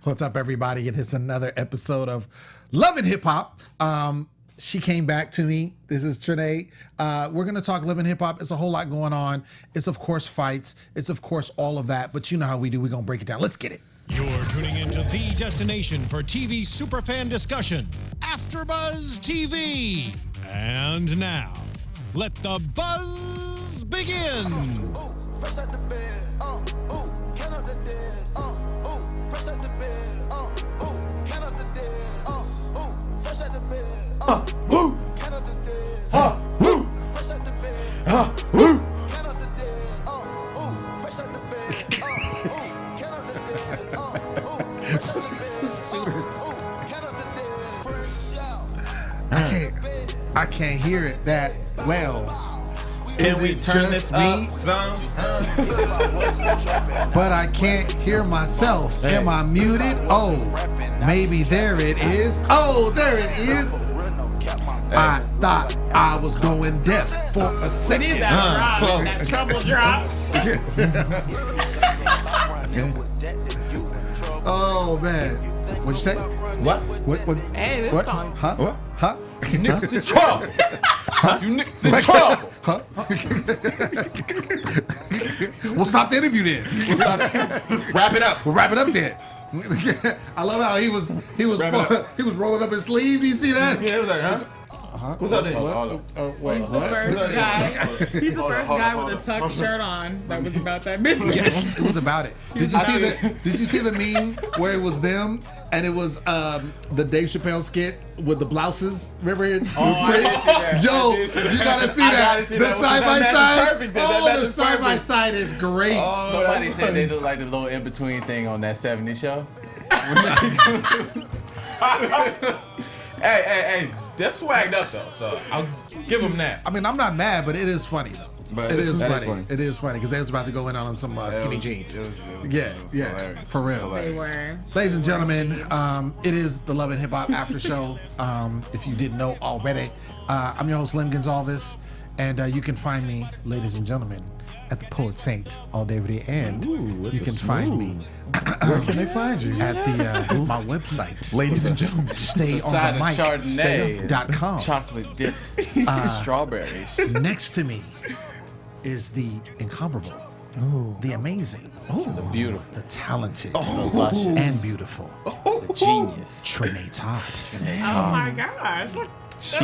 What's up, everybody? It is another episode of Love and Hip Hop. She came back to me. This is Trene. We're going to talk Love and Hip Hop. It's a whole lot going on. It's, of course, fights. It's, of course, all of that. But you know how we do. We're going to break it down. Let's get it. You're tuning into the destination for TV superfan discussion, AFTERBUZZ TV. And now, let the buzz begin. Fresh out the bed, count out the dead, fresh out the bed, count out the dead, fresh out the bed, count out the dead, fresh out the bed, count out the dead, fresh out the bed, count out the dead, fresh out the bed, count out the dead, fresh out. I can't hear it that well. Can we turn this up some? But I can't hear myself. Am I muted? Oh, maybe there it is. Oh, there it is. I thought I was going deaf for a second. We need that drop, that trouble drop. Oh man, what'd you say? What? Hey, this what? song. Huh? What? Huh? You niggas in trouble. You niggas in trouble. Huh? We'll stop the interview then. Wrap it up. We'll wrap it up then. I love how he was rolling up his sleeve. You see that? Yeah, it was like, huh? What's up, then? Wait, He's the first guy. He's the first guy with a tucked shirt on that was about that business. Yes, it was about it. Did you see the meme where it was them and it was the Dave Chappelle skit with the blouses? Remember it? Yo, you gotta see that. The side by side. Oh, the side by side is great. Somebody said they look like the little in between thing on that 70s show. Hey, they're swagged up though, so I'll give them that. I mean, I'm not mad, but it is funny though. But It is that funny. It is funny because they was about to go in on some skinny jeans. Yeah, for real. They were. Ladies and gentlemen, it is the Love and Hip Hop After Show. If you didn't know already, I'm your host, Lem Gonsalves, and you can find me, ladies and gentlemen, at the Poet Saint all day, every day, and you can find me. Where can they find you? At the my website, Ladies and gentlemen. Stay on Side the of mic. Chardonnay. Stay.com. Chocolate dipped strawberries. Next to me is the incomparable, the amazing, The beautiful. the talented, The luscious. and beautiful The genius. Trene Todd. Oh my gosh. She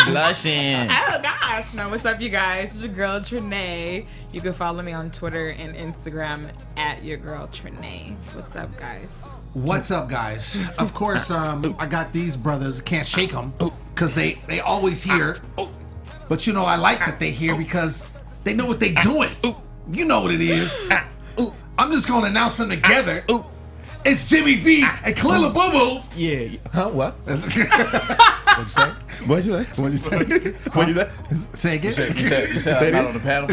blushing. Oh gosh. No, what's up, you guys? It's your girl Trene. You can follow me on Twitter and Instagram at your girl Trene. What's up, guys? What's up, guys? Of course, I got these brothers. Can't shake them because they always here. But you know, I like that they here because they know what they doing. You know what it is. I'm just gonna announce them together. It's Jimmy V and Khaliel Abooboo. Yeah. Huh? What? What'd you say? What'd you say? What'd you say? What'd you say? Say again. You said I'm not on the panel?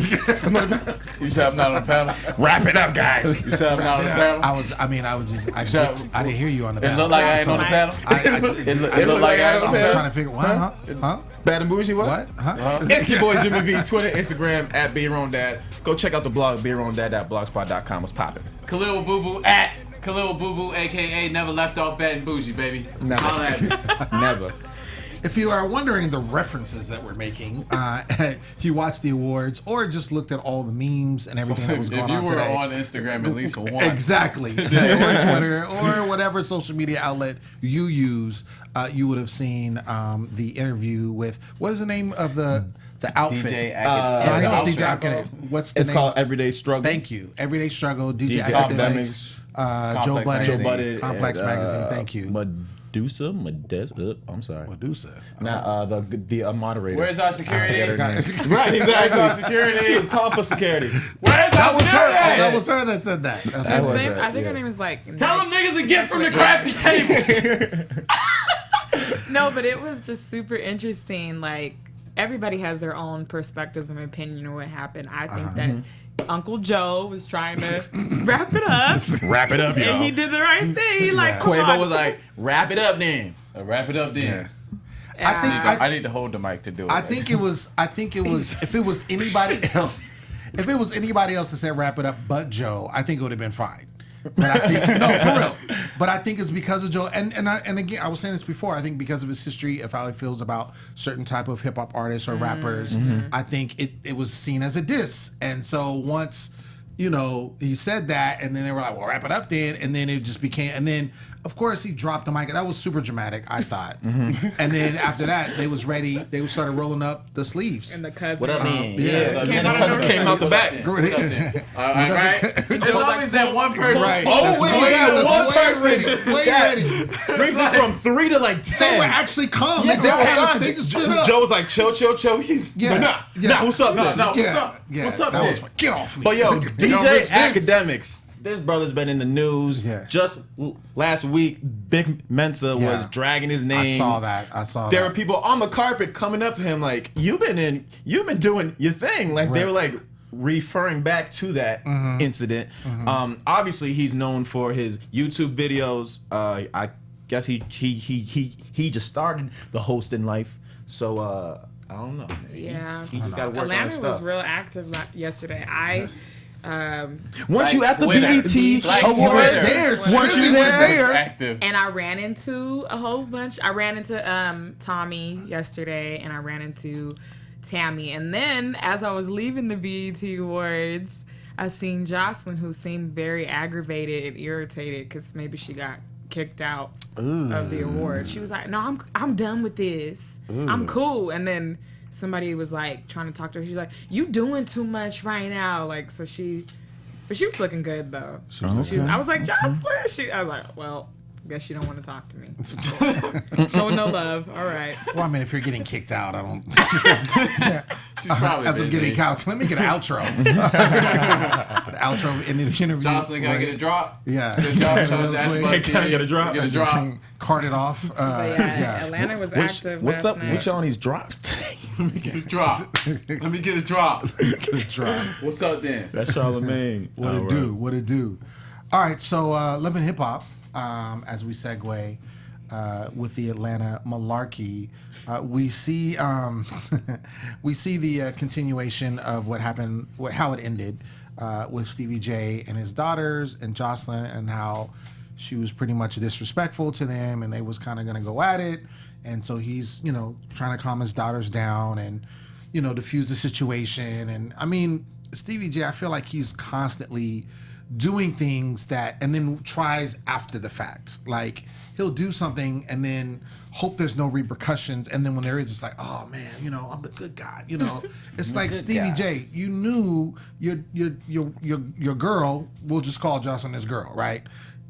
You said I'm not on the panel? Wrap it up, guys. You said I'm not on the panel? I didn't hear you on the It panel. looked like I ain't on the panel? It looked like I ain't on the I was panel? trying to figure what? Huh? Bad and bougie, what? Huh? It's your boy Jimmy V. Twitter, Instagram at BeYourOwnDad. Go check out the blog BeYourOwnDad.blogspot.com. What's popping? Khaliel Abooboo at Khaliel Abooboo, a.k.a. Never Left Off Bad and Bougie, baby. Holla at me. Never. If you are wondering the references that we're making, you watched the awards or just looked at all the memes and everything that was going on today. If you were on Instagram at least once. Exactly. Or Twitter or whatever social media outlet you use, you would have seen the interview with, what is the name of the outfit? DJ I know it's DJ Academics. What's the name? It's called Everyday Struggle. Thank you. Everyday Struggle, DJ Academics, Academics, Joe Budden, Complex and, Magazine. Thank you. Medusa. I'm sorry. Medusa. Now the moderator. Where's our security? Right, Where's our exactly. security? She was calling for security. Where's our security? That was her that said that. That's Her her. name, I think her name is like. Tell them niggas to get from the crappy table. No, but it was just super interesting. Like, everybody has their own perspectives and opinion of what happened. I think that Uncle Joe was trying to wrap it up. Wrap it up, y'all. And he did the right thing. He like, come Quavo on. was like, wrap it up then. Wrap it up then. Yeah. I need to hold the mic to do it. I think it was if it was anybody else that said wrap it up but Joe, I think it would have been fine. But I think no, for real. But I think it's because of Joe. And again, I was saying this before. I think because of his history of how he feels about certain type of hip hop artists or rappers, I think it was seen as a diss. And so once, you know, he said that, and then they were like, "Well, wrap it up then," and then it just became, and then of course he dropped the mic. That was super dramatic, I thought. And then after that, they was ready. They started rolling up the sleeves. And the cousin. What up, man? Yeah. And the cousin came out the back. All right. There's always that one person. Right. Oh, That's wait, way- yeah, that's one way person. ready, way That- ready. Brings it from 3 to like 10. They were actually calm. They just stood up. Joe was like, chill. He's like, nah, what's up, man? No, what's Yeah, up? yeah, What's up, that then? was get off me. But yo, Rich DJ Vince. Academics. This brother's been in the news. Yeah. Just last week, Vic Mensa was dragging his name. I saw that. There were people on the carpet coming up to him like, "You've been doing your thing." Like they were like referring back to that incident. Obviously, he's known for his YouTube videos. I guess he just started the hosting life. So I don't know. Yeah. He just got to work on his Atlanta stuff. was real active yesterday. Weren't you at the Twitter. BET Like Awards? Twitter. Weren't you there? Active. And I ran into a whole bunch. I ran into Tommy yesterday, and I ran into Tammy. And then, as I was leaving the BET Awards, I seen Joseline, who seemed very aggravated and irritated because maybe she got kicked out of the award. She was like, "No, I'm done with this. I'm cool." And then somebody was like trying to talk to her. She's like, "You doing too much right now." Like, so but she was looking good though. I was like, Joseline. I was like, well, I guess she don't want to talk to me. Showing no love. All right. Well, I mean, if you're getting kicked out, I don't. She's probably As I'm busy. getting out, let me get an outro. The outro in the interview. Joseline, can I get a drop? Yeah. Good job, Joseline. Real quick. Hey, can I get a drop? Get a drop. Cart it off. But yeah, Atlanta was active. What's last up night. with y'all on these drops today? Get a drop. Let me get a drop. Good drop. What's up then? That's Charlamagne. What it do? What it do? All right, so Love and Hip Hop, as we segue with the Atlanta malarkey, we see the continuation of what happened, how it ended with Stevie J and his daughters and Joseline, and how she was pretty much disrespectful to them, and they was kind of gonna go at it, and so he's trying to calm his daughters down and diffuse the situation. And I mean, Stevie J, I feel like he's constantly doing things and then tries after the fact. Like, he'll do something and then hope there's no repercussions, and then when there is, it's like, oh man, I'm the good guy. It's like, Stevie J, you knew your girl, we'll just call Joseline his girl, right?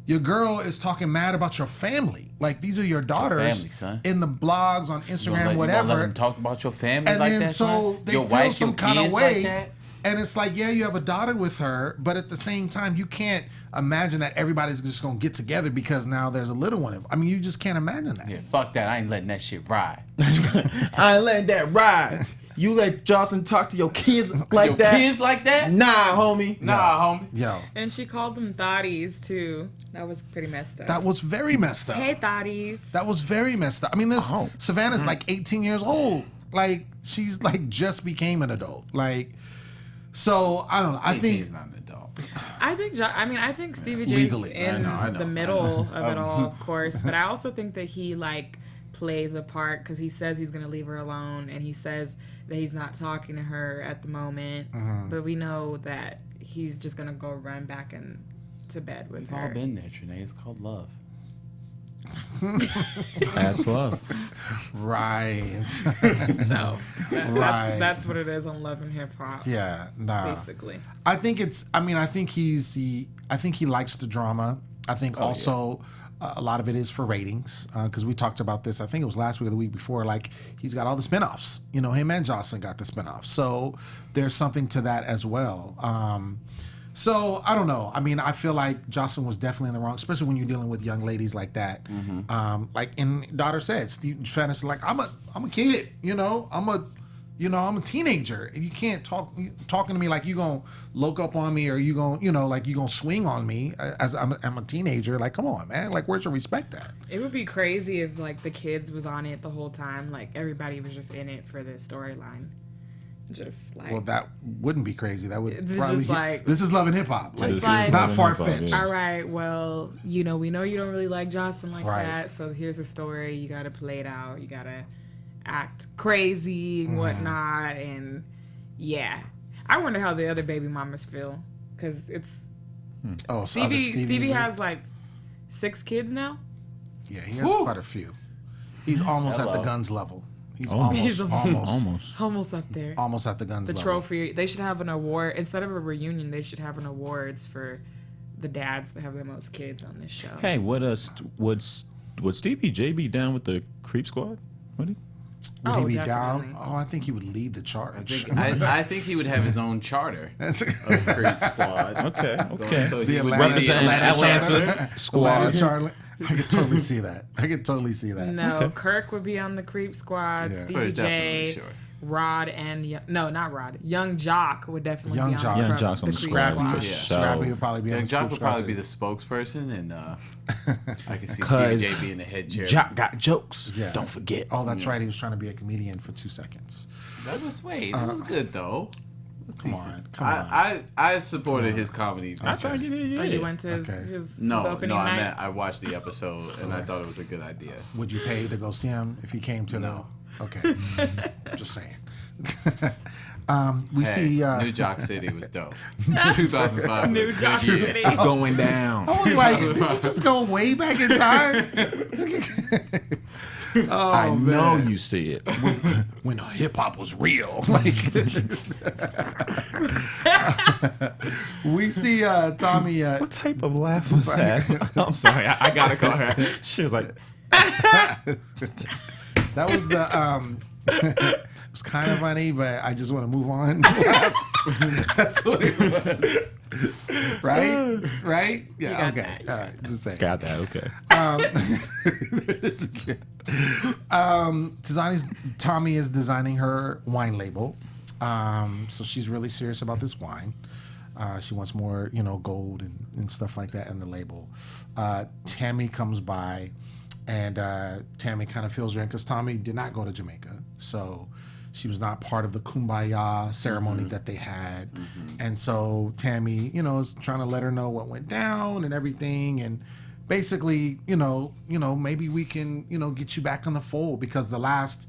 Your girl is talking mad about your family. Like, these are your daughters family, son. in the blogs, on Instagram, whatever. You gonna let them talk about your family And like then that, so son? they Your feel wife, some your kind of kids way. like that? And it's like, yeah, you have a daughter with her, but at the same time, you can't imagine that everybody's just gonna get together because now there's a little one. I mean, you just can't imagine that. Yeah, fuck that. I ain't letting that shit ride. I ain't letting that ride. You let Joseline talk to your kids like Your that? kids like that? Nah, homie. Nah, homie. Yo, And she called them thotties too. That was pretty messed up. that was very messed up. Hey, thotties. That was very messed up. I mean, this Savannah's like 18 years old. Like, she's like just became an adult. Like, so I don't know. I think He's not an adult. I think Stevie J's Legally. in I know. the middle of it all, of course. But I also think that he plays a part because he says he's gonna leave her alone, and he says that he's not talking to her at the moment. But we know that he's just gonna go run back to bed with We've all her. been there, Trene. It's called love. That's love. right. So Right. that's what it is on Love and Hip Hop. Yeah, nah. Basically. I think he likes the drama. I think also a lot of it is for ratings, because we talked about this, I think it was last week or the week before, like, he's got all the spinoffs. Him and Joseline got the spinoffs. So there's something to that as well. So I don't know. I mean, I feel like Joseline was definitely in the wrong, especially when you're dealing with young ladies like that. And daughter said, Steve Fannis is like, I'm a kid, I'm a teenager. You can't talking to me like you gonna look up on me, or you gonna like you gonna swing on me as I'm a teenager. Like, come on, man. Like, where's your respect at? It would be crazy if the kids was on it the whole time. Like, everybody was just in it for the storyline. Just like, Well, that wouldn't be crazy. That would It's probably. just like- This is Love and Hip Hop. Like, Just it's like- not Love far and Hip Hop, fetched. yeah. all right, well, you know, we know you don't really like Joseline like Right. that, so here's a story. You got to play it out. You got to act crazy and whatnot. And yeah, I wonder how the other baby mamas feel, because it's Oh, so other Stevie Stevies, has like 6 kids now. Yeah, he has quite a few. He's almost at the guns level. He's Almost. almost Almost up there. at the guns The level. trophy. They should have an award instead of a reunion. They should have an awards for the dads that have the most kids on this show. Hey, would Stevie J be down with the Creep Squad? Would he? Would he be definitely. down? Oh, I think he would lead the charge. I think he would have his own charter of Creep Squad. Okay. So The he would Atlanta- be Atlanta Atlanta Charlotte. I could totally see that. No, Okay. Kirk would be on the Creep Squad. Yeah. Stevie Definitely, J, sure. Rod, and not Rod. Young Jock would definitely Young be on Jock. the, Young Jock's on the Creep squad. Squad. For Yeah. sure. Scrappy would probably be on Young the Jock Creep would Squad, probably be too. the spokesperson, and I can see 'Cause Stevie J being the head chair. Jock got jokes. Yeah. Don't forget. Oh, that's right. He was trying to be a comedian for 2 seconds. That was good though. It was Come decent. on. I supported his comedy. I thought ventures. Oh, you went to his, Okay. his No, opening I night? meant I watched the episode and I thought it was a good idea. Would you pay to go see him if he came to No. the? Okay, just saying. We Hey, see. New Jock City was dope. 2005. New was a Jock good year. City. It's going down. I was like, did you just go way back in time? Oh, I know man. you see it. When hip hop was real. Like, we see Tommy. What type of laugh was that? I'm sorry. I gotta call her. She was like, That was the. It was kind of funny, but I just want to move on. That's what it was. Right? Yeah. got Okay. that. All right. Just say. got that. Okay. It's good. Tommy is designing her wine label. So she's really serious about this wine. She wants more, gold and stuff like that in the label. Tammy comes by, and Tammy kind of fills her in because Tommy did not go to Jamaica. So she was not part of the Kumbaya ceremony that they had. And so Tammy, is trying to let her know what went down and everything. And basically, maybe we can, get you back on the fold, because the last,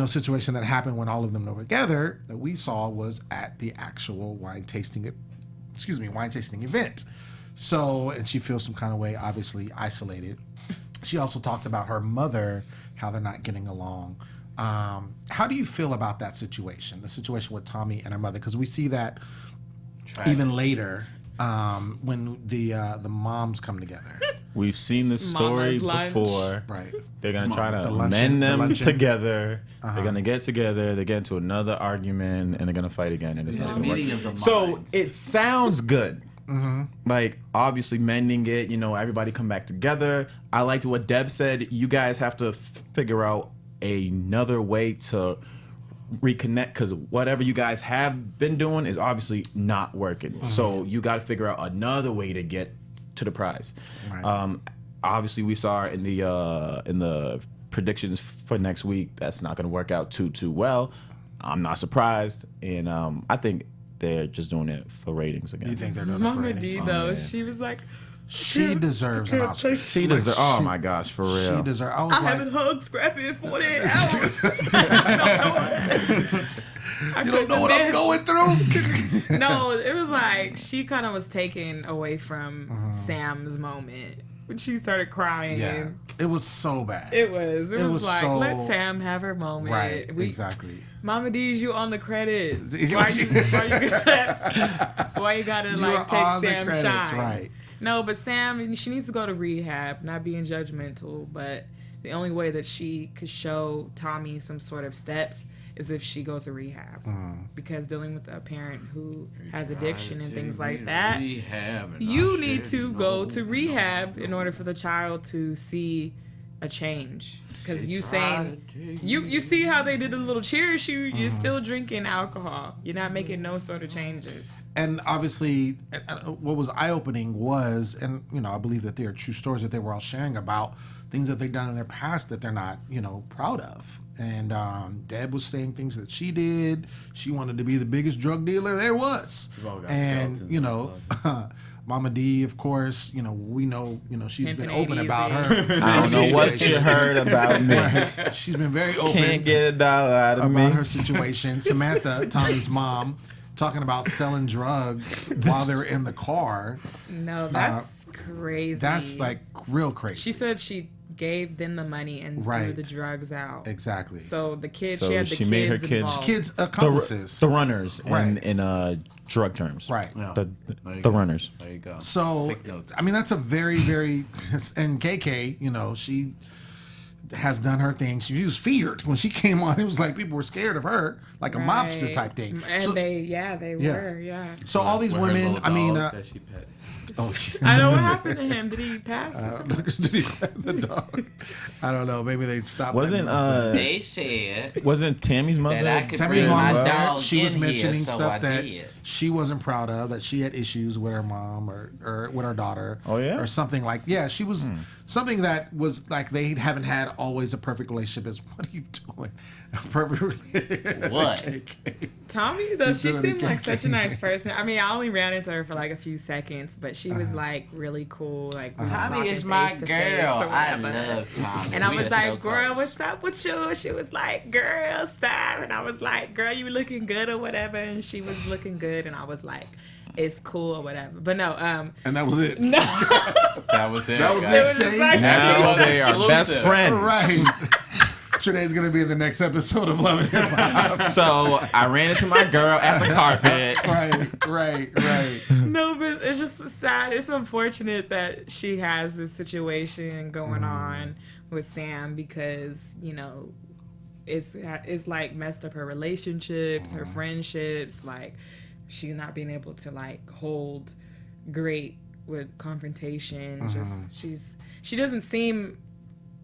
situation that happened when all of them were together that we saw was at the actual wine tasting event. So, and she feels some kind of way, obviously isolated. She also talks about her mother, how they're not getting along. How do you feel about that situation, the situation with Tommy and her mother? Because we see that even later when the moms come together. We've seen this story Mama's lunch. before. Right. They're gonna try The to luncheon- mend the them luncheon. together. They're gonna get together. They get into another argument, and they're gonna fight again, and it's not gonna Meeting work. of the So minds. it sounds good. Like, obviously mending it. Everybody come back together. I liked what Deb said. You guys have to figure out another way to reconnect, because whatever you guys have been doing is obviously not working. So you got to figure out another way to get to the prize. Right. Obviously, we saw in the predictions for next week that's not going to work out too well. I'm not surprised, and I think they're just doing it for ratings again. You think they're doing it Mama for D, ratings? though, yeah. she was like, She deserves an Oscar. She deserves. Oh my gosh, for real. She deserves. I was I like, haven't hugged Scrappy in 48 hours. I you don't know what I'm going through. No, it was like she kind of was taken away from Sam's moment when she started crying. Yeah, it was so bad. It was like, so- let Sam have her moment. Right, exactly. Mama D's, you on the credits. Why you gotta You like are take on the Sam credits, shine? right. No, but Sam, she needs to go to rehab. Not being judgmental, but the only way that she could show Tommy some sort of steps is if she goes to rehab. Because dealing with a parent who has addiction and things like that, you need to go to rehab in order for the child to see a change. Because you saying you see how they did the little cheers, you're still drinking alcohol. You're not making no sort of changes. And obviously, what was eye-opening was, and I believe that they are true stories that they were all sharing about things that they've done in their past that they're not, proud of. And Deb was saying things that she did. She wanted to be the biggest drug dealer there was. And, Mama D, of course, we know, she's been open about her. I don't know what you heard about me. Right. She's been very open. Can't get a dollar out of me. About her situation. Samantha, Tommy's mom, talking about selling drugs while they're in the car. No, that's crazy. That's like real crazy. She said she gave them the money and threw the drugs out. Exactly. So the kids, So she had the she kids made her kids- involved. Kids accomplices. The runners Right. in drug terms. Right. Yeah. The There you the go. runners. There you go. So, Take notes. I mean, that's a very, very, and KK, she has done her thing. She was feared when she came on. It was like people were scared of her, like a mobster type thing. And So, they were, yeah. so all these With her women, little I mean, dog that she pets. I know what happened to him. Did he pass or something? Did he pet the dog? I don't know. Maybe they stopped. They said wasn't Tammy's mother? that I could Tammy's bring mom my was there. dog She was in here, mentioning so stuff I that did. she wasn't proud of, that she had issues with her mom or with her daughter. Oh, yeah? Or something like, she was something that was like they haven't had always a perfect relationship. Is what are you doing? A perfect relationship. What? Tommy, though, He's she doing seemed the like KK. such a nice person. I mean, I only ran into her for like a few seconds, but she was like really cool. Like we was Tommy talking is my face to face girl. or I whatever. love Tommy. And I We was are like, so girl, close. what's up with you? She was like, girl, stop. And I was like, girl, you looking good or whatever. And she was looking good. And I was like, it's cool or whatever. But no, And that was it. no. That was it. That was guys. it. It was just like, Now they are Exclusive. best friends. Right. Trene's gonna be in the next episode of Love and Hip Hop. So I ran into my girl at the carpet. Right. No, but it's just sad. It's unfortunate that she has this situation going on with Sam because, it's like messed up her relationships, her friendships, like she's not being able to like hold great with confrontation. She doesn't seem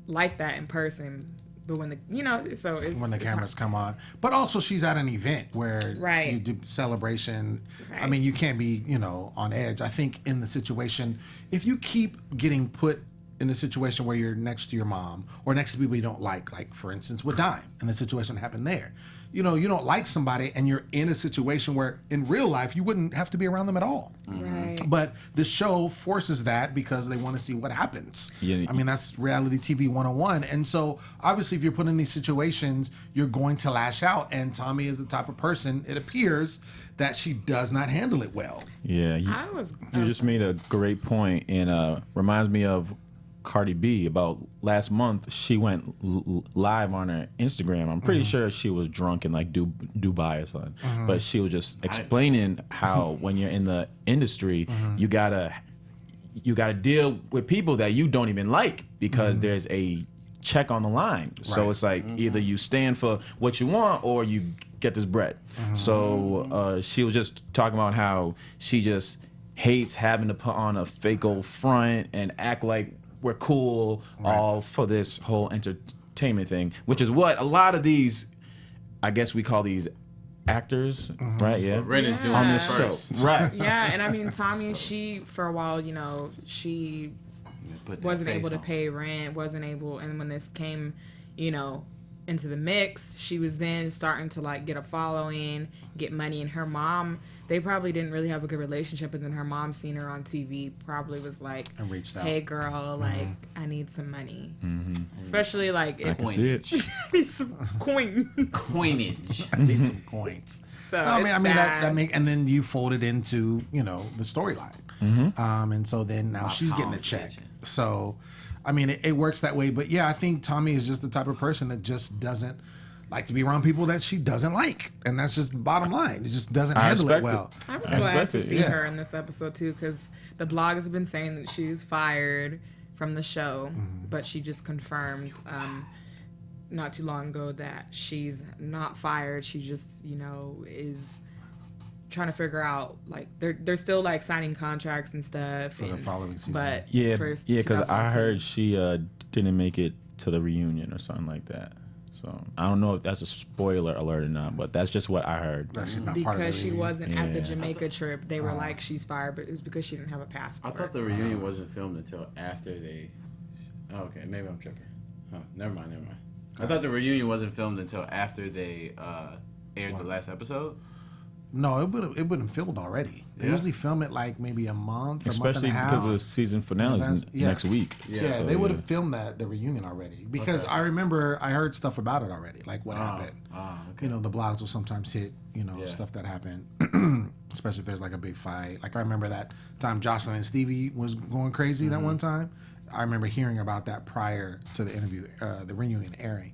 like that in person. But when When the cameras come on, but also she's at an event where you do celebration. I mean, you can't be on edge. I think in the situation, if you keep getting put in a situation where you're next to your mom or next to people you don't like for instance with Dime, and the situation happened there. You don't like somebody and you're in a situation where in real life you wouldn't have to be around them at all. Right. But the show forces that because they want to see what happens. Yeah. I mean, that's reality TV 101. And so obviously if you're put in these situations, you're going to lash out. And Tommy is the type of person, it appears, that she does not handle it well. Yeah, you just made a great point, and reminds me of Cardi B. About last month, she went live on her Instagram. I'm pretty sure she was drunk in like Dubai or something, but she was just explaining how when you're in the industry, you gotta deal with people that you don't even like because there's a check on the line. So it's like either you stand for what you want or you get this bread. So she was just talking about how she just hates having to put on a fake old front and act like we're cool all for this whole entertainment thing, which is what a lot of these, I guess we call these actors, right? Yeah. Red is doing On it this show. first. Right. Yeah, and I mean, Tommy, she, for a while, she Put that wasn't face able to on. pay rent, and when this came, into the mix, she was then starting to like get a following, get money, and her mom, they probably didn't really have a good relationship, but then her mom seen her on TV, probably was like, And reached out. hey girl, like I need some money. Especially like I if can see it. I need some coin. Coinage. I need some coins. So No, I it's mean sad. that make, and then you fold it into the storyline, and so then now she's getting a palms check. itching. So, I mean, it works that way. But yeah, I think Tommy is just the type of person that just doesn't like to be around people that she doesn't like, and that's just the bottom line. It just doesn't handle it respect well. I was I glad respect to it, see yeah. her in this episode too, because the blog has been saying that she's fired from the show, but she just confirmed not too long ago that she's not fired. She just, is trying to figure out, like, they're still like signing contracts and stuff For the following season. But Yeah, for because I 2019. heard she didn't make it to the reunion or something like that. So I don't know if that's a spoiler alert or not, but that's just what I heard. That she's not part of because the she reunion. wasn't at the Yeah. Jamaica trip, they were like, she's fired, but it was because she didn't have a passport. I thought the reunion wasn't filmed until after they Okay, maybe I'm tripping. Huh, never mind. I thought the reunion wasn't filmed until after they aired the last episode. No, it would have filmed already. They usually film it like maybe a month, especially month and a half. because the season finale is next week. Yeah, so, they would have filmed the reunion already because I remember I heard stuff about it already, like what happened. Okay. You know, the blogs will sometimes hit stuff that happened, especially if there's like a big fight. Like I remember that time Joseline and Stevie was going crazy that one time. I remember hearing about that prior to the interview, the reunion airing.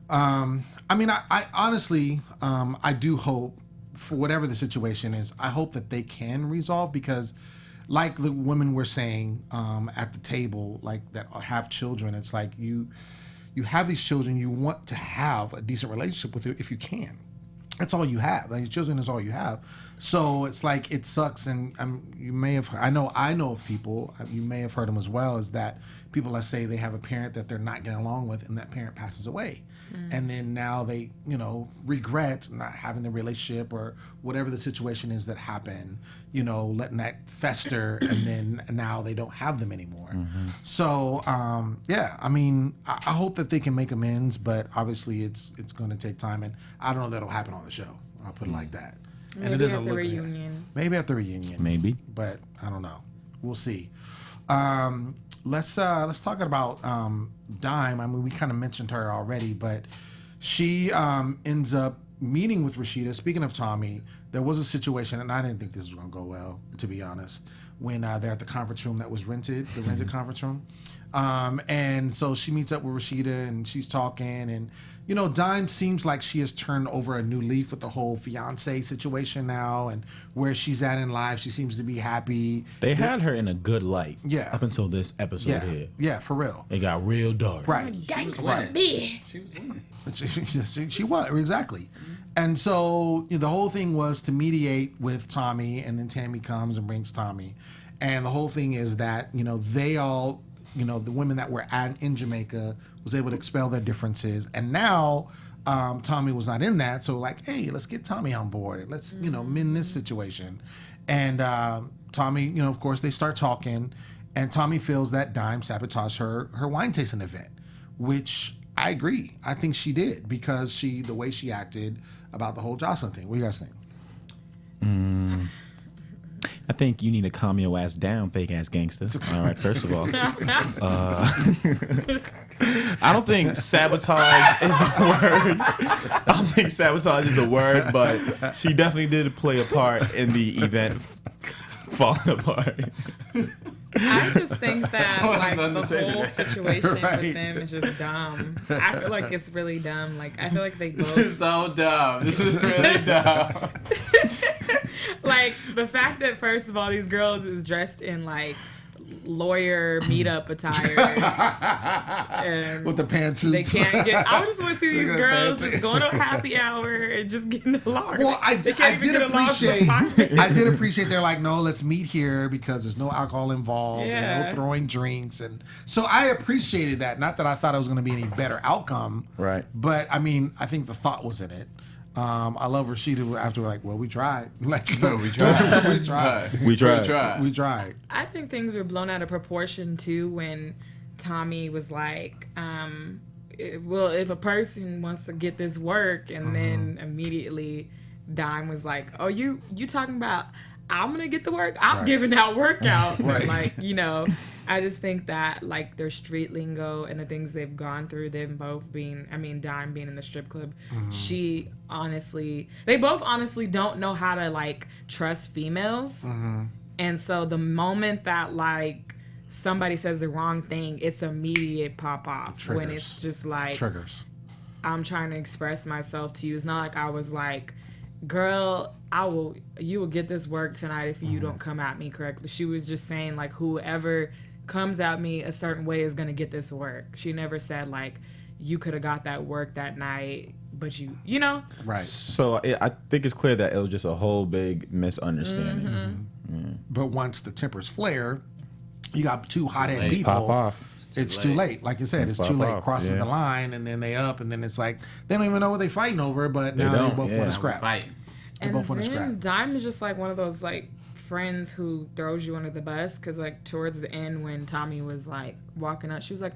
I mean, I honestly, I do hope, for whatever the situation is, I hope that they can resolve, because like the women were saying at the table, like that have children, it's like you have these children, you want to have a decent relationship with it if you can. That's all you have. Like, children is all you have. So it's like, it sucks. And you may have, I know of people, you may have heard them as well, is that people that say they have a parent that they're not getting along with and that parent passes away. And then now they, regret not having the relationship or whatever the situation is that happened, letting that fester, and then now they don't have them anymore. So, I mean, I hope that they can make amends, but obviously it's going to take time, and I don't know that'll happen on the show. I'll put it like that. Maybe and it doesn't at the look reunion. Maybe at the reunion. Maybe. But I don't know. We'll see. Let's talk about Dime. I mean, we kind of mentioned her already, but she ends up meeting with Rasheeda. Speaking of Tommy, there was a situation, and I didn't think this was going to go well, to be honest, when they're at the conference room that was rented, the rented conference room. And so she meets up with Rasheeda, and she's talking, and Dime seems like she has turned over a new leaf with the whole fiance situation now, and where she's at in life. She seems to be happy. They had her in a good light. Yeah. Up until this episode here. Yeah, for real. It got real dark. Right. Gangsta She was winning. She was, exactly. And so the whole thing was to mediate with Tommy, and then Tammy comes and brings Tommy. And the whole thing is that, they all, the women that were in Jamaica was able to expel their differences. And now Tommy was not in that. So like, hey, let's get Tommy on board, and let's, mend this situation. And Tommy, of course, they start talking, and Tommy feels that Dime sabotaged her wine tasting event, which I agree. I think she did, because the way she acted about the whole Joseline thing. What do you guys think? I think you need to calm your ass down, fake ass gangster. All right, first of all, I don't think sabotage is the word. I don't think sabotage is the word, but she definitely did play a part in the event falling apart. I just think that like the whole situation Right. with them is just dumb. I feel like it's really dumb. Like I feel like they both This is so dumb. This is really dumb. like the fact that first of all these girls is dressed in like lawyer meetup attire and With the pantsuits. they can't get. I just want to see these Look at girls that just going to a happy hour and just getting along. Well, I They did can't even get along for appreciate. 5 minutes. I did appreciate. They're like, no, let's meet here because there's no alcohol involved, and Yeah. no throwing drinks, and so I appreciated that. Not that I thought it was going to be any better outcome, Right. But I mean, I think the thought was in it. I love Rasheeda after like, well, we tried. Like, We tried. we tried. We tried. We tried. I think things were blown out of proportion too when Tommy was like, well, if a person wants to get this work, and then immediately Dime was like, oh, you talking about I'm gonna get the work? I'm Right. giving out workouts. Right. And like, I just think that like their street lingo and the things they've gone through, them both being, Dime being in the strip club, they both honestly don't know how to like trust females. And so the moment that like somebody says the wrong thing, it's immediate pop off. When Triggers. it's just like, Triggers. I'm trying to express myself to you. It's not like I was like, girl, you will get this work tonight if you don't come at me correctly. She was just saying like, whoever comes at me a certain way is going to get this work. She never said like, you could have got that work that night, but Right. So I think it's clear that it was just a whole big misunderstanding. But once the tempers flare, you got two hothead late. people. Pop off. It's too late. Like you said, it's Pop too late. off, Crosses yeah. the line, and then they up, and then it's like they don't even know what they're fighting over, but They now they don't, both yeah. want to scrap. Fight. They And both want to then scrap. Dime is just like one of those like friends who throws you under the bus, because like towards the end when Tommy was like walking up, she was like,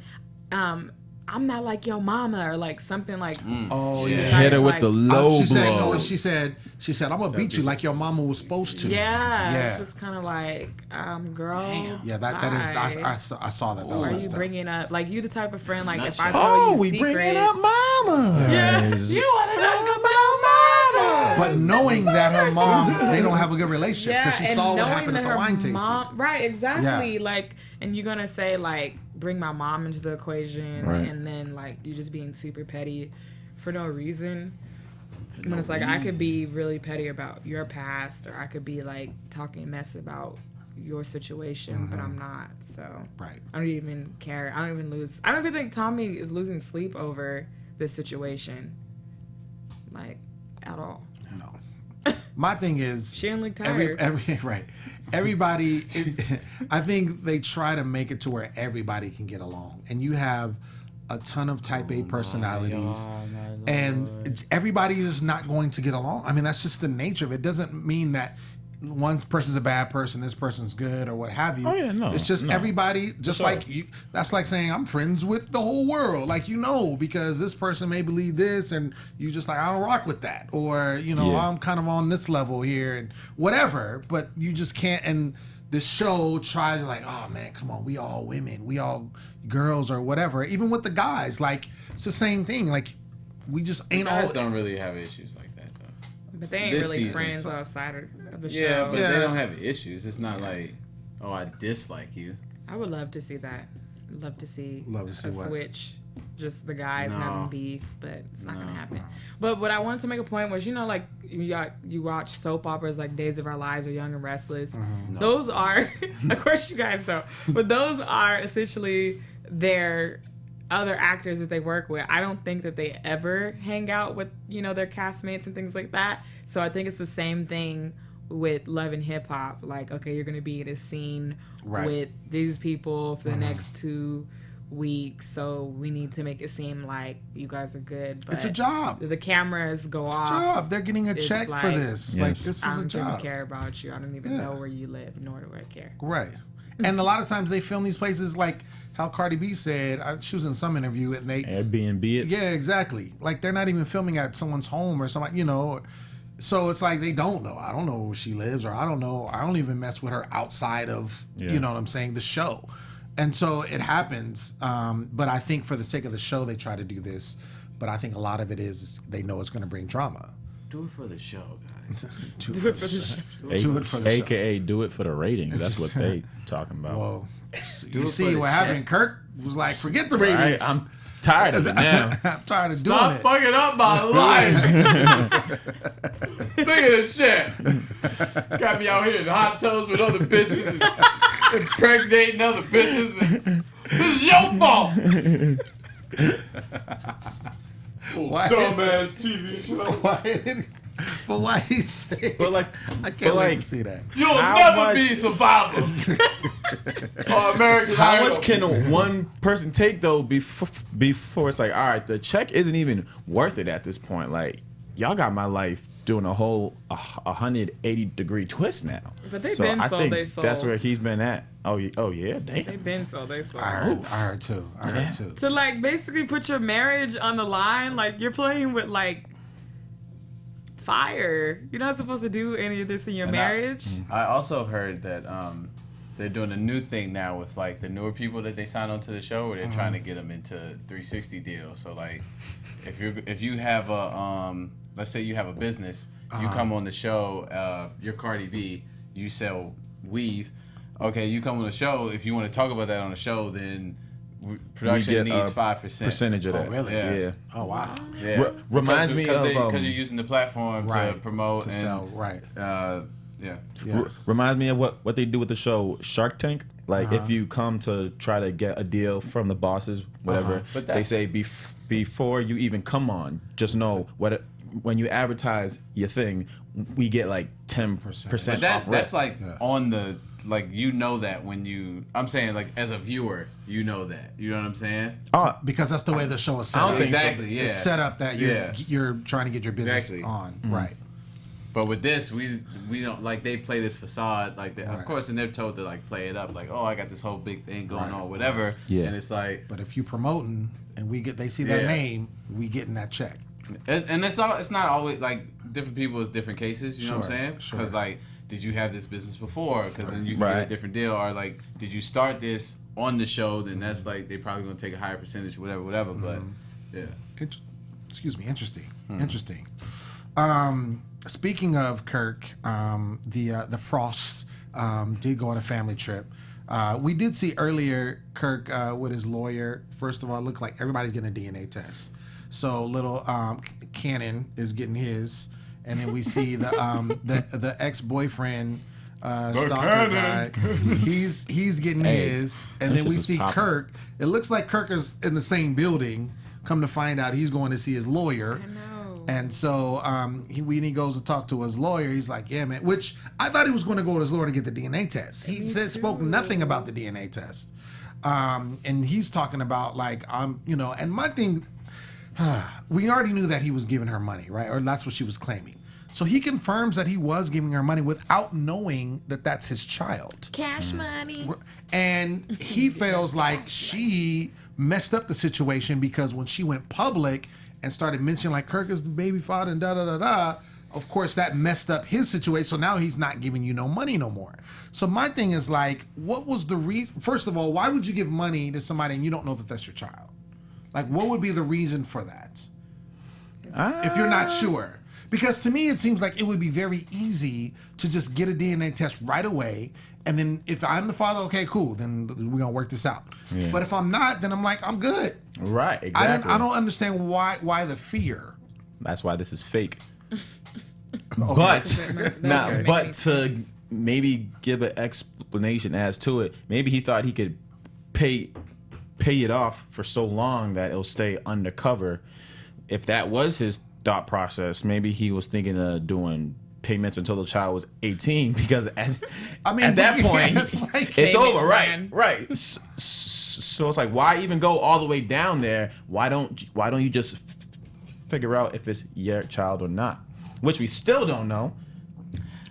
I'm not like your mama, or like something like. Oh she yeah. Hit her with like, the low She said, blow. no, she said, I'm gonna beat you like your mama was supposed to. Yeah, it's just kind of like, girl. Yeah, that is. I saw that. That was Are you messed up. bringing up like you the type of friend like if I Nutshell. tell you we secrets, bringing up mama. yeah, you want to talk about mama. But knowing that her mom, they don't have a good relationship Yeah, because she and saw what knowing happened at that the her wine tasting. right, exactly. Yeah. Like, and you're gonna say like, bring my mom into the equation, Right. and then like you just being super petty for no reason. When it's like I could be really petty about your past, or I could be like talking mess about your situation, but I'm not. So Right. I don't even care. I don't even think Tommy is losing sleep over this situation, like at all. No. My thing is, She didn't look tired. Everybody, I think they try to make it to where everybody can get along, and you have a ton of Type A personalities, and everybody is not going to get along. I mean, that's just the nature of it. It doesn't mean that one person's a bad person, this person's good, or what have you. Oh, yeah, no, it's just no. everybody, just like you. That's like saying I'm friends with the whole world, like because this person may believe this, and you just like I don't rock with that, or Yeah. I'm kind of on this level here and whatever. But you just can't. And the show tries like, oh man, come on, we all women, we all girls, or whatever. Even with the guys, like it's the same thing. Like we just ain't Guys all. don't really have issues like that though. But they ain't This really season, friends so- outside of the Yeah, show. but Yeah. they don't have issues. It's not like, oh, I dislike you. I would love to see that. Love to see Love to see a what? switch. Just the guys No. having beef, but it's not gonna No. happen. But what I wanted to make a point was, like you watch soap operas like Days of Our Lives or Young and Restless. Mm-hmm. Those are, of course, you guys don't, but those are essentially their other actors that they work with. I don't think that they ever hang out with their castmates and things like that. So I think it's the same thing with Love and Hip Hop. Like, okay, you're gonna be in a scene Right. with these people for the next 2 weeks, so we need to make it seem like you guys are good. But It's a job. The cameras go off. Job. They're getting a It's check for like- this. Yes. Like this is I a don't even job. care about you. I don't even Yeah. know where you live, nor do I care. Right. And a lot of times they film these places like how Cardi B said, she was in some interview, and they, Airbnb it. yeah, exactly. Like they're not even filming at someone's home or something, So it's like they don't know. I don't know where she lives, or I don't know. I don't even mess with her outside of, Yeah. you know what I'm saying, the show. And so it happens. But I think for the sake of the show, they try to do this. But I think a lot of it is they know it's going to bring drama. Do it for the show, guys. Do Do it for the show. Do it for the show. AKA do it for the ratings. That's what they talking about. Well, you it see for what the happened. Kirk was like, forget the ratings. I'm tired of it now. I'm tired of doing Stop it. fucking up my life. Sick of this shit. Got me out here in hot tubs with other bitches and impregnating other bitches. And this is your fault. Why? Dumbass TV show. Why? But why he say? But like, I can't but wait like, to see that. You'll How never much- be survivors. Oh, American how Idol. much can one person take though before it's like, all right, the check isn't even worth it at this point. Like, y'all got my life doing a whole 180-degree twist now. But they so been I sold think they soul. that's where he's been at. Oh yeah, They damn. been so they so. I heard too. I heard too. To like basically put your marriage on the line, like you're playing with like fire. You're not supposed to do any of this in your marriage. I also heard that they're doing a new thing now with like the newer people that they sign onto the show, where they're trying to get them into 360 deals. So like, if you have a let's say you have a business, you come on the show, you're Cardi B, you sell weave. Okay, you come on the show. If you want to talk about that on the show, then production get needs a 5%. Percentage of that. really? Yeah. Oh wow. Yeah. Reminds me of, because you're using the platform Right. to promote To and sell. Right. yeah. Yeah. Reminds me of what they do with the show Shark Tank. Like if you come to try to get a deal from the bosses, whatever, But they that's- say before you even come on, just know when you advertise your thing, we get like 10% But off. that's rep. like on the like you know that when you I'm saying like as a viewer you know that, you know what I'm saying? Because that's the way the show is set I don't up. think so. Exactly. Yeah. It's set up that you're Yeah. trying to get your business Exactly. on. Mm-hmm. Right. But with this, we don't like they play this facade like that. Right. Of course, and they're told to like play it up like, oh, I got this whole big thing going on, whatever. Yeah. And it's like, But if you promoting and they see that name, we getting that check. and it's not always like different people is different cases. You know what I'm saying? Sure. Because like, did you have this business before? Because then you can get a different deal. Or like, did you start this on the show? Then that's like they probably gonna take a higher percentage, whatever. But yeah. Interesting. Interesting. Speaking of Kirk, the Frosts did go on a family trip. We did see earlier Kirk with his lawyer. First of all, it looked like everybody's getting a DNA test. So little Cannon is getting his, and then we see the ex-boyfriend stalker guy. He's getting his, and then we see Kirk. It looks like Kirk is in the same building. Come to find out, he's going to see his lawyer. I know. And so when he goes to talk to his lawyer, he's like, yeah, man, which I thought he was going to go to his lawyer to get the DNA test. He spoke nothing about the DNA test. And he's talking about like, and my thing, we already knew that he was giving her money, right? Or that's what she was claiming. So he confirms that he was giving her money without knowing that that's his child. Cash money. And he feels like she messed up the situation because when she went public and started mentioning like Kirk is the baby father and da-da-da-da, of course that messed up his situation. So now he's not giving you no money no more. So my thing is like, what was the reason? First of all, why would you give money to somebody and you don't know that that's your child? Like, what would be the reason for that? If you're not sure. Because to me, it seems like it would be very easy to just get a DNA test right away. And then if I'm the father, okay, cool, then we're going to work this out. Yeah. But if I'm not, then I'm like, I'm good. Right, exactly. I don't understand why the fear. That's why this is fake. Okay. But to maybe give an explanation as to it, maybe he thought he could pay it off for so long that it'll stay undercover. If that was his thought process, maybe he was thinking of doing payments until the child was 18 because at that point it's over, right. So it's like, why even go all the way down there? Why don't you just figure out if it's your child or not, which we still don't know.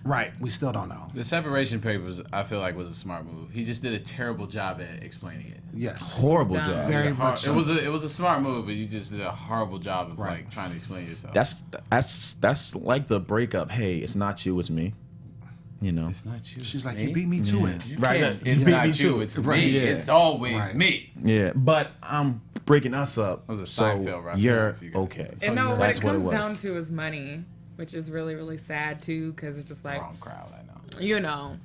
Right, we still don't know. The separation papers, I feel like, was a smart move. He just did a terrible job at explaining it. Yes, horrible job. Very much. So. It was a smart move, but you just did a horrible job of like trying to explain yourself. That's like the breakup. Hey, it's not you, it's me. You know, it's not you. She's like, you beat me to it. Right, it's not you, it's me. Yeah. It's always me. Yeah, but I'm breaking us up. It was a so Seinfeld reference. You're okay. And no, what it comes down to is money, which is really, really sad too, because it's just like wrong crowd. I know. You know,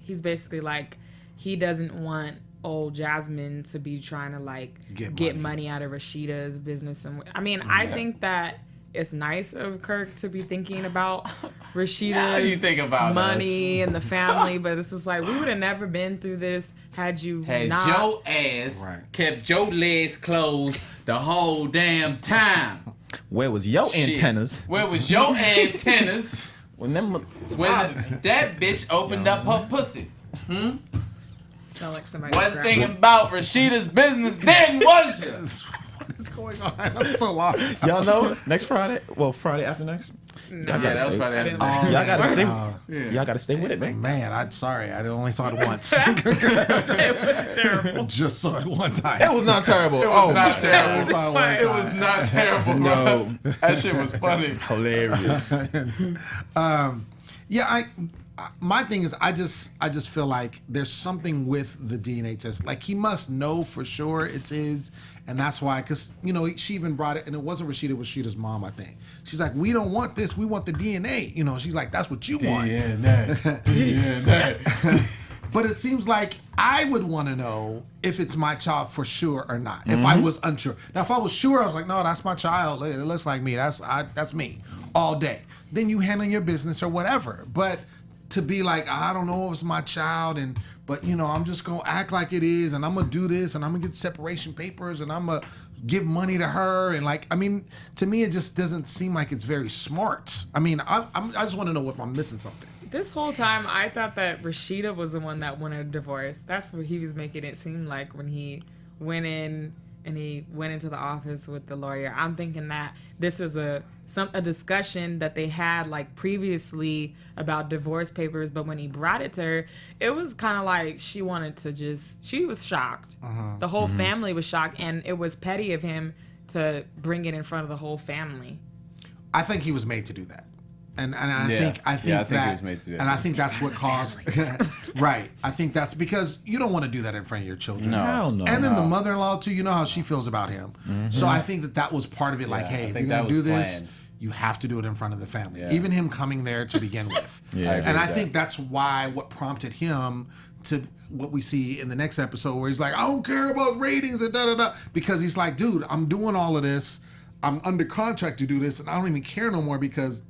he's basically like, he doesn't want old Jasmine to be trying to like get money out of Rasheeda's business. And I mean, I think that it's nice of Kirk to be thinking about Rasheeda's money and the family, but it's just like, we would have never been through this had you not. Joe ass kept Joe legs closed the whole damn time. Where was your antennas? Where was your antennas when that bitch opened up her pussy? Sound like somebody. One thing about Rasheeda's business, then was you? What is going on? I'm so lost. Y'all know next Friday? Well, Friday after next. No. Yeah, that was Friday after next. Y'all gotta stay. Y'all gotta stay with it, man. Man, I'm sorry. I only saw it once. It was terrible. Just saw it one time. It was not terrible. It was not terrible. It was not terrible. No, that shit was funny. Hilarious. My thing is, I just feel like there's something with the DNA test. Like, he must know for sure it's his, and that's why. Because she even brought it, and it wasn't Rasheeda. It was Rasheeda's mom, I think. She's like, we don't want this. We want the DNA. She's like, that's what you want. DNA. But it seems like I would want to know if it's my child for sure or not. If I was unsure. Now, if I was sure, I was like, no, that's my child. It looks like me. That's me all day. Then you handle your business or whatever. But to be like, I don't know if it's my child, but I'm just gonna act like it is, and I'm gonna do this, and I'm gonna get separation papers, and I'm gonna give money to her, and to me it just doesn't seem like it's very smart. I just want to know if I'm missing something. This whole time, I thought that Rasheeda was the one that wanted a divorce. That's what he was making it seem like when he went in and he went into the office with the lawyer. I'm thinking that this was a discussion that they had like previously about divorce papers, but when he brought it to her, it was kind of like she was shocked. The whole family was shocked, and it was petty of him to bring it in front of the whole family. I think he was made to do that. And I think he was made to do that. And I think that's what caused right. I think that's because you don't want to do that in front of your children. No. Hell no. And then the mother-in-law too, you know how she feels about him. So I think that was part of it. Like, hey, if you're gonna do this, planned. you have to do it in front of the family. Yeah. Even him coming there to begin with. And I think that's what prompted him to what we see in the next episode, where he's like, I don't care about ratings and da-da-da. Because he's like, dude, I'm doing all of this. I'm under contract to do this, and I don't even care no more because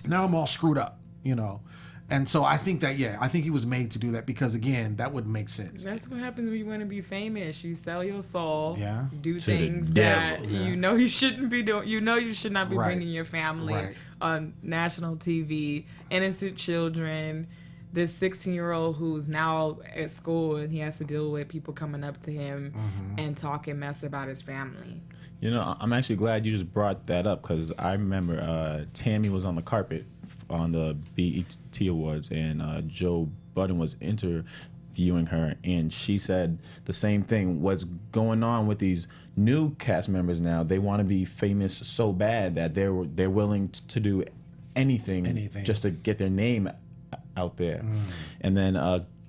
now I'm all screwed up, you know? And so I think that, I think he was made to do that because, again, that would make sense. That's what happens when you want to be famous. You sell your soul. Yeah. Do To things the that devil. you know you shouldn't be doing. You know you should not be Right. bringing your family Right. on national TV. Innocent children. This 16-year-old who's now at school and he has to deal with people coming up to him and talking mess about his family. You know, I'm actually glad you just brought that up because I remember Tammy was on the carpet on the BET Awards, and Joe Budden was interviewing her, and she said the same thing. What's going on with these new cast members now? They want to be famous so bad that they're willing to do anything just to get their name out there. And then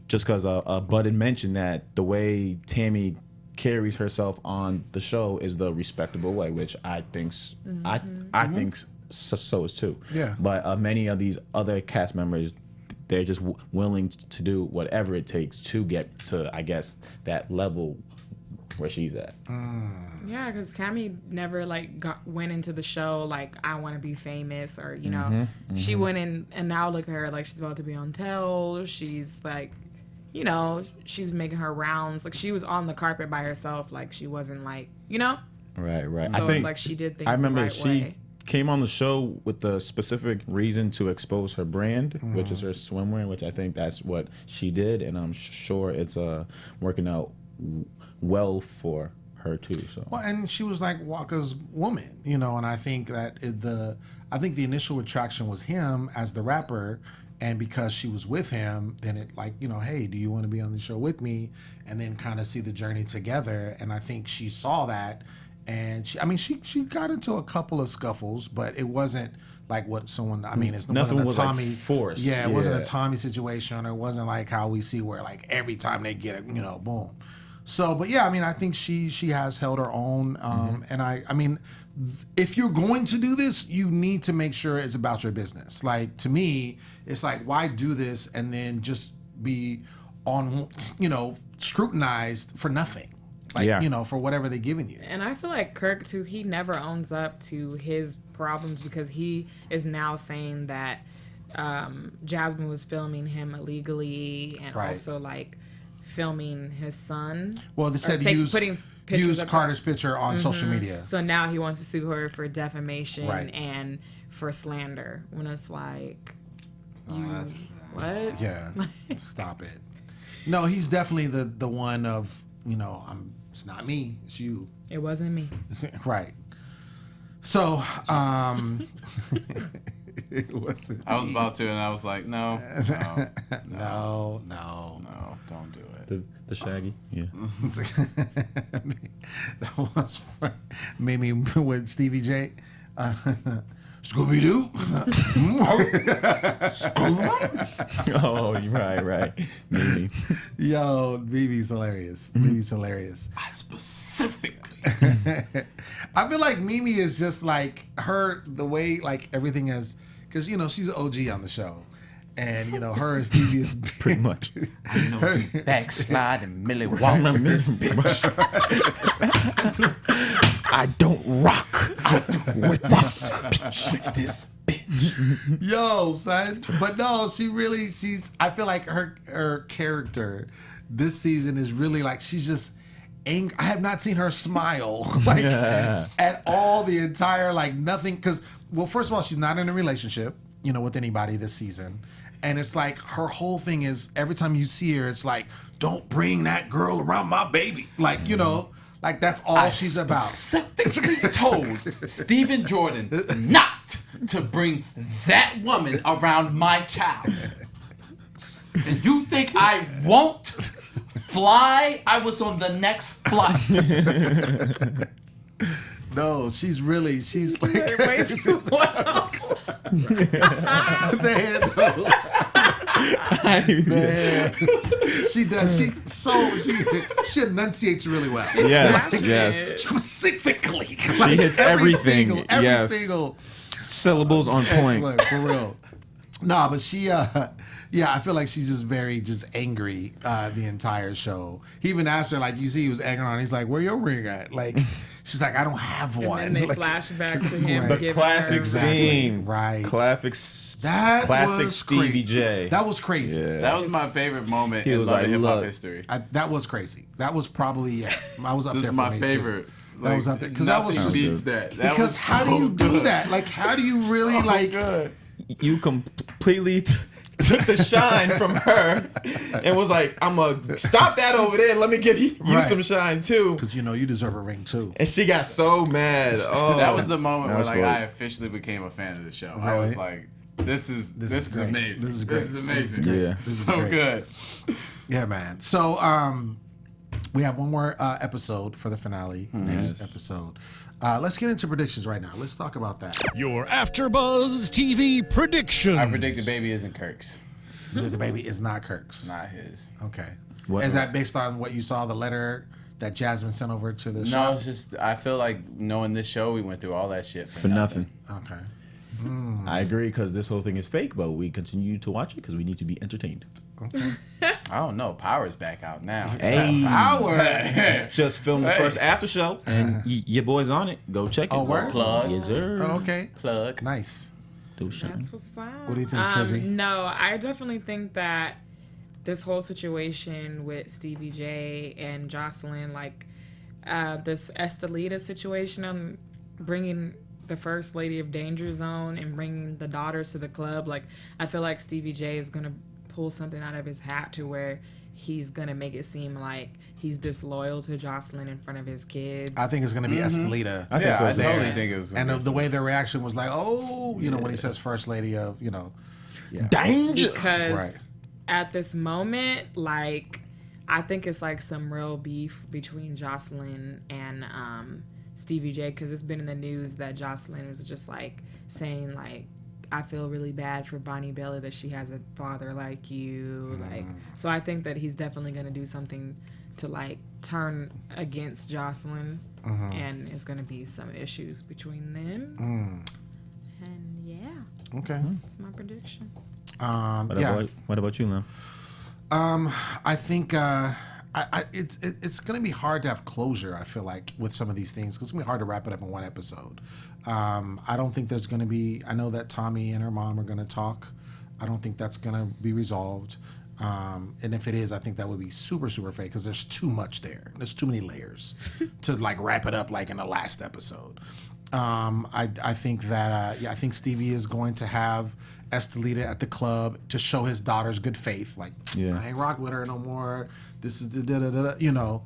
just because Budden mentioned that the way Tammy carries herself on the show is the respectable way, which I think I think so is too. Yeah. But many of these other cast members, they're just willing to do whatever it takes to get to, I guess, that level where she's at. Yeah, because Tammy never went into the show like, I want to be famous, or you know, she went in, and now look at her like she's about to be on Tell. She's like, you know, she's making her rounds. Like, she was on the carpet by herself. Like, she wasn't like, you know? Right. So I think it's like she did things I remember the right she way. came on the show with the specific reason to expose her brand, which is her swimwear, which I think that's what she did, and I'm sure it's working out well for her too. So Well, and she was like Walker's woman, you know, and I think that the initial attraction was him as the rapper, and because she was with him, then it like, you know, hey, do you want to be on the show with me? And then kind of see the journey together. And I think she saw that, and she got into a couple of scuffles, but it wasn't like what someone, I mean, Nothing wasn't a was, like, Tommy forced. Yeah, it wasn't a Yeah. Tommy situation, or it wasn't like how we see where like every time they get it, you know, boom. So, but yeah, I mean, I think she has held her own, and I mean, if you're going to do this, you need to make sure it's about your business. Like, to me, it's like, why do this and then just be on, you know, scrutinized for nothing? Like, Yeah. you know, for whatever they're giving you. And I feel like Kirk, too, he never owns up to his problems, because he is now saying that Jasmine was filming him illegally, and Right. also, like, filming his son. Well, they said putting pictures use of Carter's picture on social media. So now he wants to sue her for defamation Right. and for slander. When it's like, what? Yeah, stop it. No, he's definitely the one of, you know, it's not me, it's you. It wasn't me. Right. So, it wasn't. I was about to, and I was like, no, No. don't do it. the Shaggy, yeah. That was fun. Maybe with Stevie J. Scooby Doo. Oh, right, maybe. Yo, BB's hilarious. BB's hilarious. I specifically. I feel like Mimi is just like her, the way like everything is, because you know she's an OG on the show, and you know her and Stevie is Pretty much. I know you backslide and Millie walk with this bitch. I don't rock with this bitch. With this bitch. yo, son. But no, she's. I feel like her character this season is really like she's just angry. I have not seen her smile like at all the entire like nothing. Because well, first of all, she's not in a relationship, you know, with anybody this season. And it's like her whole thing is every time you see her, it's like, don't bring that girl around my baby. Like, you know, Like that's all she's about. Specifically told Stephen Jordan not to bring that woman around my child. And you think I won't fly? I was on the next flight. No, she's like Way too well. She does. She enunciates really well. Yes, yes. Specifically, She hits everything. Every single syllables on point. Excellent, for real. No, but she, I feel like she's just very angry the entire show. He even asked her, like, you see he was egging on. He's like, where your ring at? Like, she's like, I don't have one. And then they like, flash back to him. Right. The classic scene. Right. Classic Stevie J. That was crazy. Yeah. That was my favorite moment He in was Love like, and Hip Hop look. history. That was crazy. That was probably, I was up This there is for my me favorite. too. That was up there. Because that was Nothing just, beats that. That because was how do so you do good. that? Like, how do you really, Good. You completely took the shine from her and was like, I'm going to stop that over there. Let me give you Right. some shine too. Because, you deserve a ring too. And she got so mad. Oh, That was the moment where That's like what- I officially became a fan of the show. I Really? was like, this is great. amazing. This is great. This is amazing. Yeah. This is So great. good. Yeah, man. So, we have one more episode for the finale. Next episode. Let's get into predictions right now. Let's talk about that. Your AfterBuzz TV predictions. I predict the baby isn't Kirk's. The baby is not Kirk's. Not his. Okay. What- Is that based on what you saw, the letter that Jasmine sent over to the No, shop? it's just I feel like knowing this show, we went through all that shit for nothing. Okay. I agree because this whole thing is fake, but we continue to watch it because we need to be entertained. I don't know. Power's back out now. Hey, Power. just filmed the Hey. first after show, and your boy's on it. Go check it. Oh, word? Plug. Yes, sir. Oh, okay. Plug. Nice. Do shine. That's what's up. What do you think, Trizzy? No, I definitely think that this whole situation with Stevie J and Joseline, like this Estelita situation on bringing the first lady of Danger Zone and bringing the daughters to the club, like I feel like Stevie J is going to pull something out of his hat to where he's going to make it seem like he's disloyal to Joseline in front of his kids. I think it's going to be Estelita. I think Yeah, so. I too. totally think it was. And the way their reaction was like, oh, when he says first lady of, Danger. Because Right. at this moment, like, I think it's like some real beef between Joseline and Stevie J, because it's been in the news that Joseline was just like saying like, I feel really bad for Bonnie Bailey that she has a father like you. Like, so I think that he's definitely going to do something to like turn against Joseline, and it's going to be some issues between them. And yeah, Okay. that's my prediction. What about you, Lem? I think it's going to be hard to have closure, I feel like, with some of these things, because it's going to be hard to wrap it up in one episode. I don't think there's going to be, I know that Tommy and her mom are going to talk. I don't think that's going to be resolved. And if it is, I think that would be super, super fake, because there's too much there. There's too many layers to like wrap it up like in the last episode. I think that, I think Stevie is going to have Estelita at the club to show his daughter's good faith. Like, I ain't rock with her no more. This is the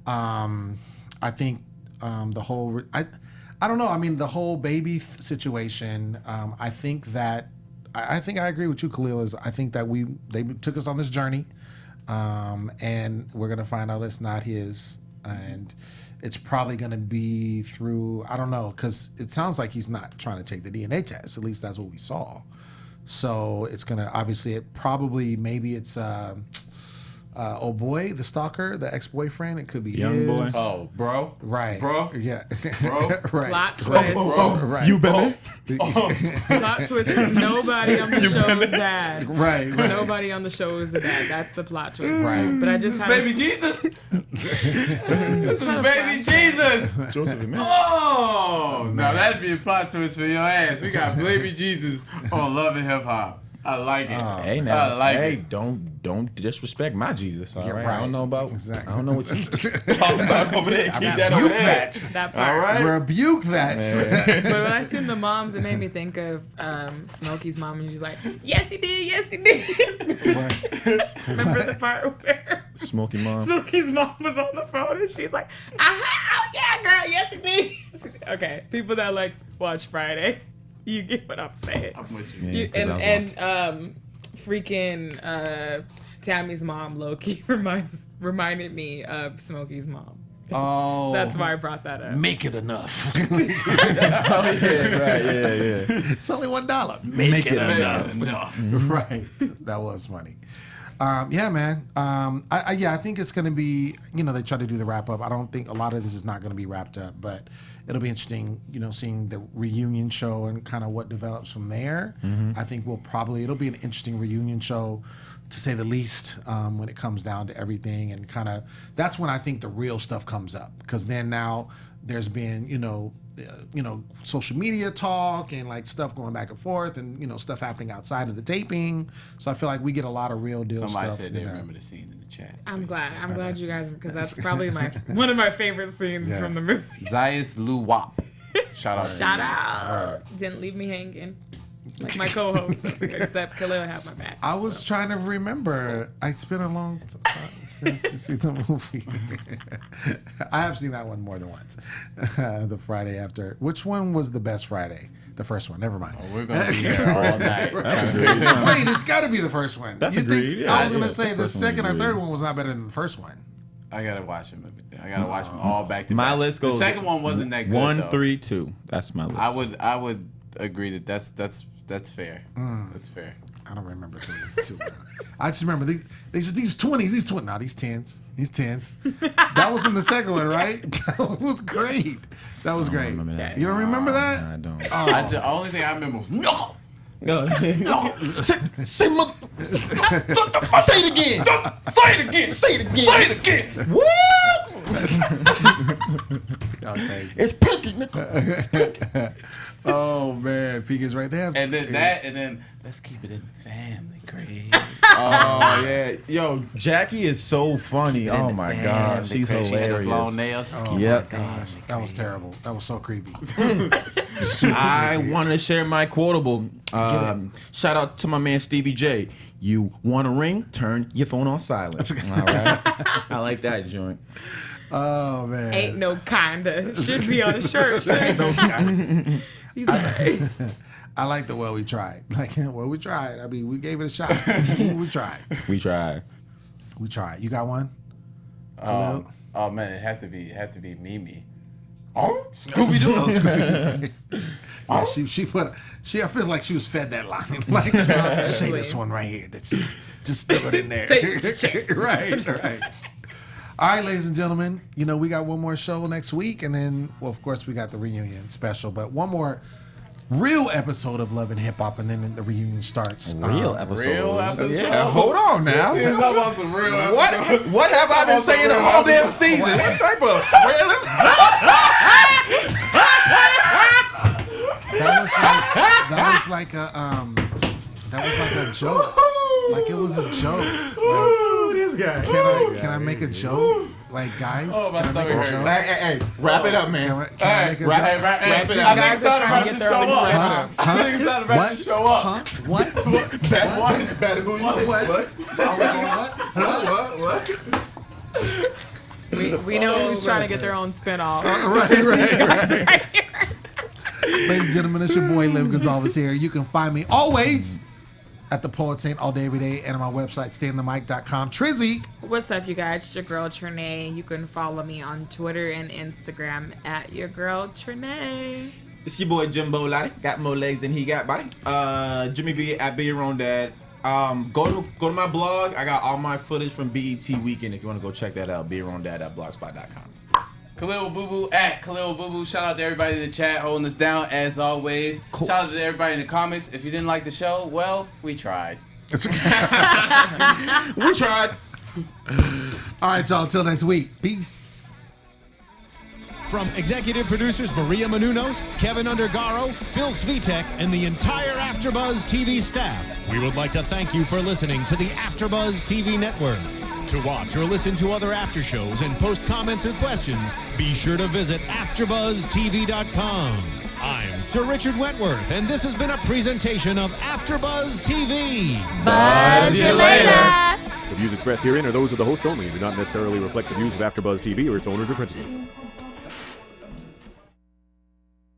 I think the whole, I don't know. I mean, the whole baby situation, I think that, I think I agree with you, Khaliel, is I think that they took us on this journey, and we're going to find out it's not his, and it's probably going to be through, I don't know, because it sounds like he's not trying to take the DNA test. At least that's what we saw. So it's going to, obviously, maybe it's, oh boy, the stalker, the ex-boyfriend, it could be Young his. boy. Oh, bro. Right. Bro. Yeah. Bro. Right. Plot twist. Right. You baby. Plot twist is nobody on the show is dad. Right. Nobody on the show is the dad. That's the plot twist. Right. But I just have Baby Jesus. This is baby Jesus. Joseph, man. Oh, now that'd be a plot twist for your ass. We got baby Jesus on Love and Hip Hop. I like it. Hey now, I like hey, don't disrespect my Jesus. All right? I don't know about. Exactly. I don't know what you're talking about over there. Keep that over Rebuke there. that. that part. All right. Rebuke that. But when I seen the moms, it made me think of Smokey's mom, and she's like, "Yes, he did. Yes, he did." Right. Remember the part where Smokey Mom. Smokey's mom was on the phone and she's like, oh yeah, girl, yes it is. Okay, people that like watch Friday, you get what I'm saying. I'm with you. Yeah, Freaking Tammy's mom, Loki, reminded me of Smokey's mom. Oh, That's why I brought that up. make it enough. Oh yeah, right, yeah. It's only $1. Make it enough. No. Right. That was funny. Yeah, man. I think it's going to be, they try to do the wrap up. I don't think a lot of this is not going to be wrapped up, but it'll be interesting, seeing the reunion show and kind of what develops from there. I think it'll be an interesting reunion show, to say the least, when it comes down to everything, and kind of that's when I think the real stuff comes up, because then now there's been social media talk and like stuff going back and forth, and stuff happening outside of the taping. So I feel like we get a lot of real deal Somebody stuff. said they remember the scene in the chat. I'm glad you guys, because that's probably one of my favorite scenes from the movie. Zayas Luwap. Shout out. Didn't leave me hanging. Like my co-host, except Khaliel had my back. I was trying to remember. It's been a long time since to see the movie. I have seen that one more than once. The Friday after. Which one was the best Friday? The first one. Never mind. Oh, we're gonna be here all night. Wait, it's got to be the first one. That's You think- agreed. Yeah, I was gonna yeah, say the the first one second or was third agreed. one was not better than the first one. I gotta watch them. I gotta watch them all back to back. My list goes. The second one wasn't that good. 1, though. 3, 2. That's my list. I would agree that that's fair. That's fair. I don't remember two. I just remember these 20s, these 20s. Nah, these 10s. These 10s. That was in the second one, right? That was great. That was great. remember that. You don't remember that? I don't. The only thing I remember was no. Say mother. Say it again. Say it again. Say it again. Say it again. Woo! Y'all crazy. It's pinky, nigga. Oh man, Peaky's right there. And then let's keep it in the family, Craig. Oh yeah, yo, Jackie is so funny. Oh my gosh, she's She had those hilarious. long nails. Oh Yep. my gosh, that was terrible. That was so creepy. I wanted to share my quotable. Shout out to my man Stevie J. You want a ring? Turn your phone on silent. All right, I like that joint. Oh man. Ain't no kinda. Should be on a shirt. No kind. He's like, I like the well we tried. We tried. I mean, we gave it a shot. We tried. We tried. We tried. You got one? Oh man, it had to be Mimi. Oh, Scooby Doo. Oh, Scooby-Doo. Yeah, she I feel like she was fed that line. Like, say this one right here. Just throw it in there. Say it with your chest. Right. All right, ladies and gentlemen, we got one more show next week, and then, well, of course, we got the reunion special, but one more real episode of Love and Hip Hop, and then the reunion starts. Real episode. Real episode. Yeah, hold on now. Let's talk about some real episode. What have I been saying the whole damn season? What type of realist? That was like a joke. Like it was a joke. Like, This guy. can I make a joke? Like, guys, Oh, my can I make stomach a joke? hurt. Hey, wrap it up, man. Can I make a joke? Wrap it up. I think it's time Trying to to get their own show wrap up. it up. I think it's time What? to show up. Huh? What? What? we know who's trying to get their own spinoff. Right. Ladies and gentlemen, it's your boy Lem Gonsalves here. You can find me always at the Poet Saint all day, every day, and on my website, stayinthemic.com. Trizzy. What's up, you guys? It's your girl Trene. You can follow me on Twitter and Instagram at your girl Trene. It's your boy Jimbo Lottie. Got more legs than he got body. Jimmy V at Be Your Own Dad. Go to my blog. I got all my footage from BET Weekend if you want to go check that out. BeYourOwnDad.blogspot.com. Khaliel Abooboo at Khaliel Abooboo. Shout out to everybody in the chat holding us down as always. Shout out to everybody in the comments. If you didn't like the show, well, we tried. We tried. All right, y'all. Until next week. Peace. From executive producers Maria Menounos, Kevin Undergaro, Phil Svitek, and the entire AfterBuzz TV staff, we would like to thank you for listening to the AfterBuzz TV network. To watch or listen to other after shows and post comments or questions, be sure to visit AfterBuzzTV.com. I'm Sir Richard Wentworth, and this has been a presentation of AfterBuzz TV. Buzz you later. The views expressed herein are those of the hosts only and do not necessarily reflect the views of AfterBuzz TV or its owners or principals.